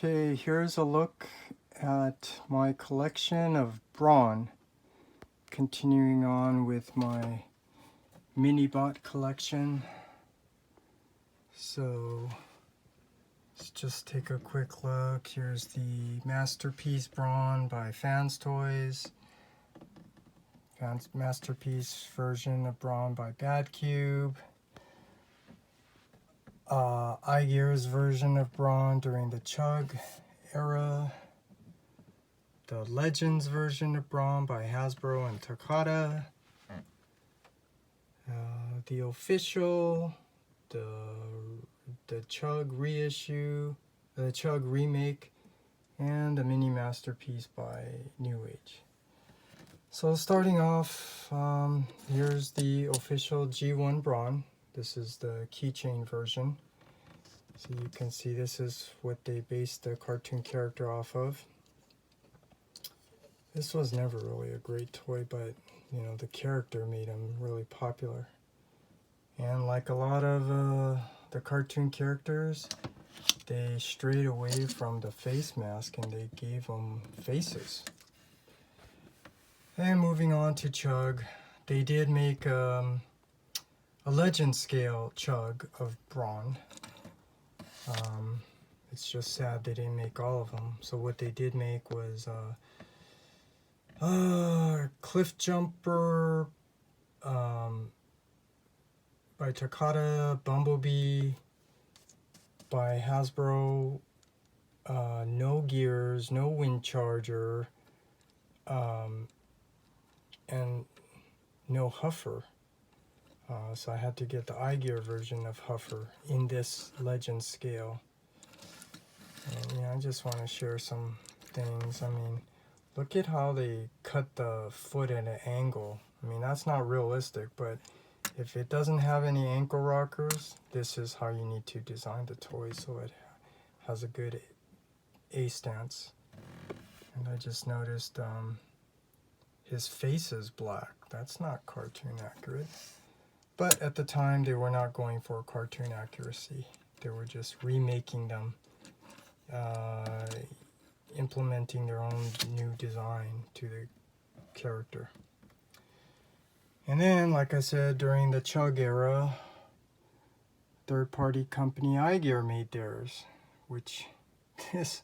Okay, here's a look at my collection of Brawn. Continuing on with my mini-bot collection. So let's just take a quick look. Here's the Masterpiece Brawn by Fans Toys. Masterpiece version of Brawn by C.H.U.G. iGear's version of Brawn during the C.H.U.G era. The Legends version of Brawn by Hasbro and Takata. The official, the C.H.U.G reissue, the C.H.U.G remake, and the mini masterpiece by New Age. So starting off, here's the official G1 Brawn. This is the keychain version. So you can see this is what they based the cartoon character off of. This was never really a great toy, but you know, the character made him really popular. And like a lot of the cartoon characters, they strayed away from the face mask and they gave them faces. And moving on to C.H.U.G, they did make a legend scale C.H.U.G of Brawn. It's just sad they didn't make all of them. So what they did make was Cliff Jumper by Takata, Bumblebee by Hasbro, no Gears, no Wind Charger, and no Huffer. So I had to get the iGear version of Huffer in this legend scale. And you know, I just want to share some things. I mean, look at how they cut the foot at an angle. I mean, that's not realistic, but if it doesn't have any ankle rockers, this is how you need to design the toy so it has a good A stance. And I just noticed his face is black. That's not cartoon accurate. But at the time, they were not going for cartoon accuracy. They were just remaking them, implementing their own new design to the character. And then, like I said, during the C.H.U.G era, third-party company iGear made theirs, which this,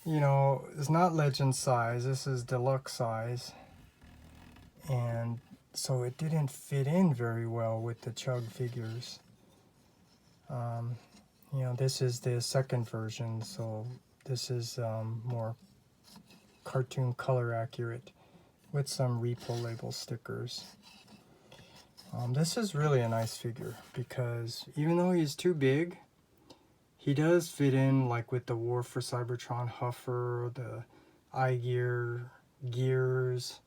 you know, is not legend size. This is deluxe size. And so it didn't fit in very well with the C.H.U.G figures. You know, this is the second version, so this is more cartoon color accurate with some repo label stickers. This is really a nice figure because even though he's too big, he does fit in like with the War for Cybertron Huffer, the iGear, Gears,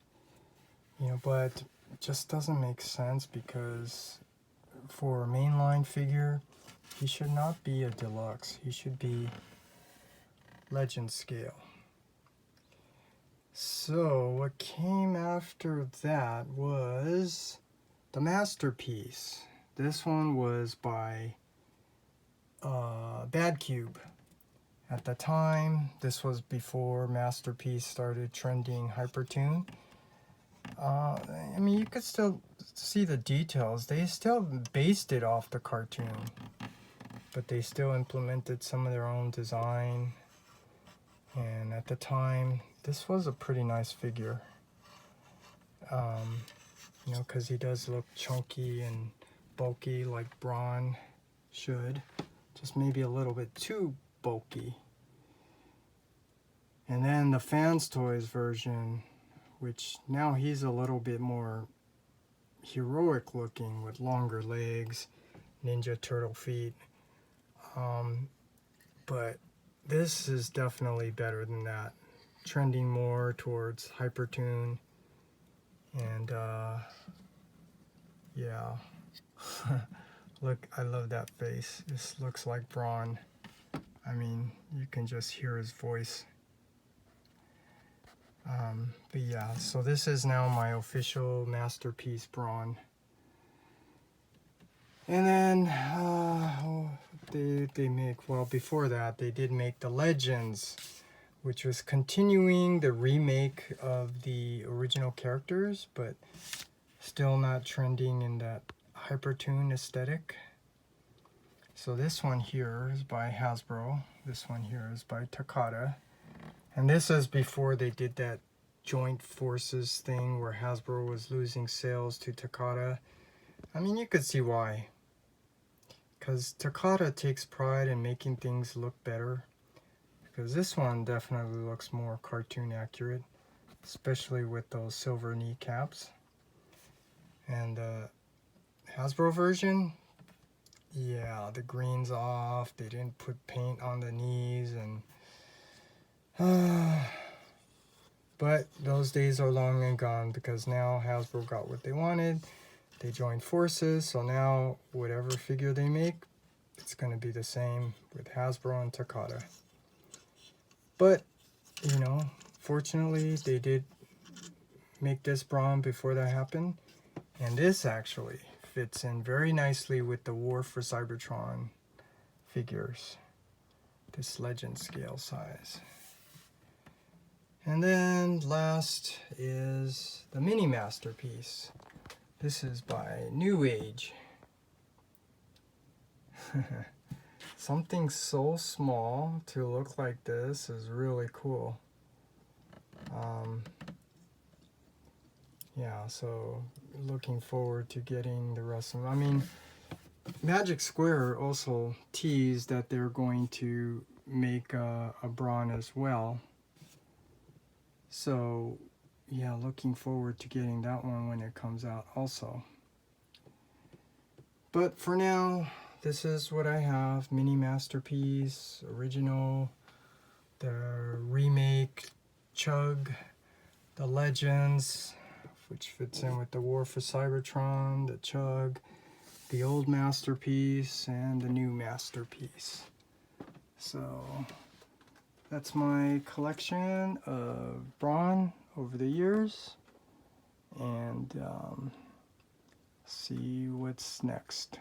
you know, but it just doesn't make sense because for a mainline figure, he should not be a deluxe. He should be legend scale. So what came after that was the Masterpiece. This one was by C.H.U.G. At the time, this was before Masterpiece started trending Hypertoon. I mean, you could still see the details. They still based it off the cartoon, but they still implemented some of their own design. And at the time, this was a pretty nice figure. You know, because he does look chunky and bulky like Brawn should. Just maybe a little bit too bulky. And then the Fans Toys version, which now he's a little bit more heroic looking with longer legs, Ninja Turtle feet. But this is definitely better than that. Trending more towards Hypertoon. And yeah. Look, I love that face. This looks like Brawn. I mean, you can just hear his voice. But yeah, so this is now my official Masterpiece Brawn. And then did they make? Well, before that, they did make the Legends, which was continuing the remake of the original characters, but still not trending in that hypertoon aesthetic. So this one here is by Hasbro. This one here is by Takata. And this is before they did that joint forces thing where Hasbro was losing sales to Takata. I mean, you could see why. Because Takata takes pride in making things look better. Because this one definitely looks more cartoon accurate, especially with those silver kneecaps. And the Hasbro version, yeah, the green's off. They didn't put paint on the knees, and but those days are long and gone because now Hasbro got what they wanted. They joined forces, so now whatever figure they make, it's going to be the same with Hasbro and Takata. But, you know, fortunately they did make this Brawn before that happened. And this actually fits in very nicely with the War for Cybertron figures. This Legend scale size. And then last is the mini masterpiece. This is by New Age. Something so small to look like this is really cool. Yeah, so looking forward to getting the rest of them. I mean, Magic Square also teased that they're going to make a Brawn as well. So, yeah, looking forward to getting that one when it comes out also. But for now, this is what I have. Mini Masterpiece, original, the remake, C.H.U.G, the Legends, which fits in with the War for Cybertron, the C.H.U.G, the old Masterpiece, and the new Masterpiece. So that's my collection of Brawn over the years, and see what's next.